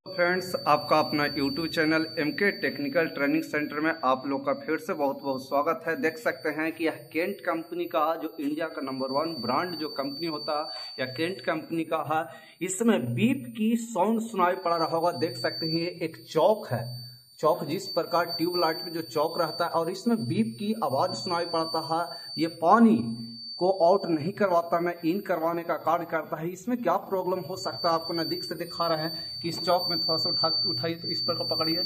Friends, आपका अपना YouTube channel MK technical training centre में आप लोग का फिर से बहुत बहुत स्वागत है। देख सकते हैं कि यह केंट कंपनी का जो इंडिया का नंबर 1 ब्रांड जो कंपनी होता है या केंट कंपनी का है, इसमें बीप की साउंड सुनाई पड़ रहा होगा। देख सकते हैं ये एक चौक है। चौक जिस प्रकार ट्यूबलाइट में जो चौक रहता है और इसमें बीप की आवाज सुनाई पड़ता है। ये पानी को आउट नहीं करवाता, मैं इन करवाने का कार्य करता है। इसमें क्या प्रॉब्लम हो सकता है आपको नजदीक से दिखा रहे हैं कि इस चौक में थोड़ा सा उठाइए तो इस पर को पकड़िए।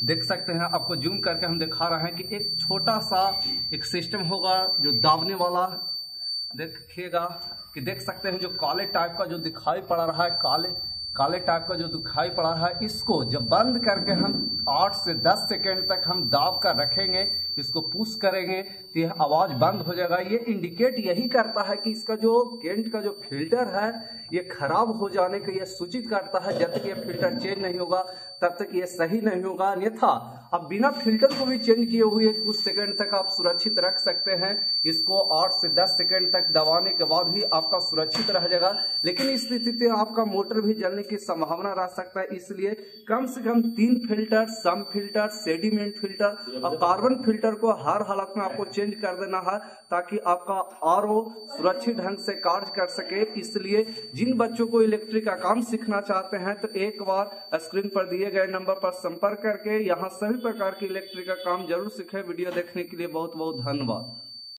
देख सकते हैं, आपको जूम करके हम दिखा रहे हैं कि एक छोटा सा एक सिस्टम होगा जो दाबने वाला। देखिएगा कि देख सकते हैं जो काले टाइप का जो दिखाई पड़ रहा है, काले टाइप का जो दिखाई पड़ा है, इसको जब बंद करके हम 8 से 10 सेकेंड तक हम दाब कर रखेंगे, इसको पुश करेंगे तो यह आवाज बंद हो जाएगा। ये इंडिकेट यही करता है कि इसका जो केंट का जो फिल्टर है ये खराब हो जाने का यह सूचित करता है। जब तक ये फिल्टर चेंज नहीं होगा तब तक ये सही नहीं होगा। अन्यथा अब बिना फिल्टर को भी चेंज किए हुए कुछ सेकंड तक आप सुरक्षित रख सकते हैं। इसको 8 से 10 सेकंड तक दबाने के बाद भी आपका सुरक्षित रह जाएगा। लेकिन इस स्थिति में आपका मोटर भी जलने की संभावना रह सकता है। इसलिए कम से कम 3 फिल्टर, सम फिल्टर, सेडिमेंट फिल्टर और कार्बन फिल्टर को हर हालत में आपको चेंज कर देना है ताकि आपका आरओ सुरक्षित ढंग से कार्य कर सके। इसलिए जिन बच्चों को इलेक्ट्रिक का काम सीखना चाहते हैं तो एक बार स्क्रीन पर दिए गए नंबर पर संपर्क करके यहाँ सभी प्रकार के इलेक्ट्रिक का काम जरूर सीखें। वीडियो देखने के लिए बहुत बहुत धन्यवाद।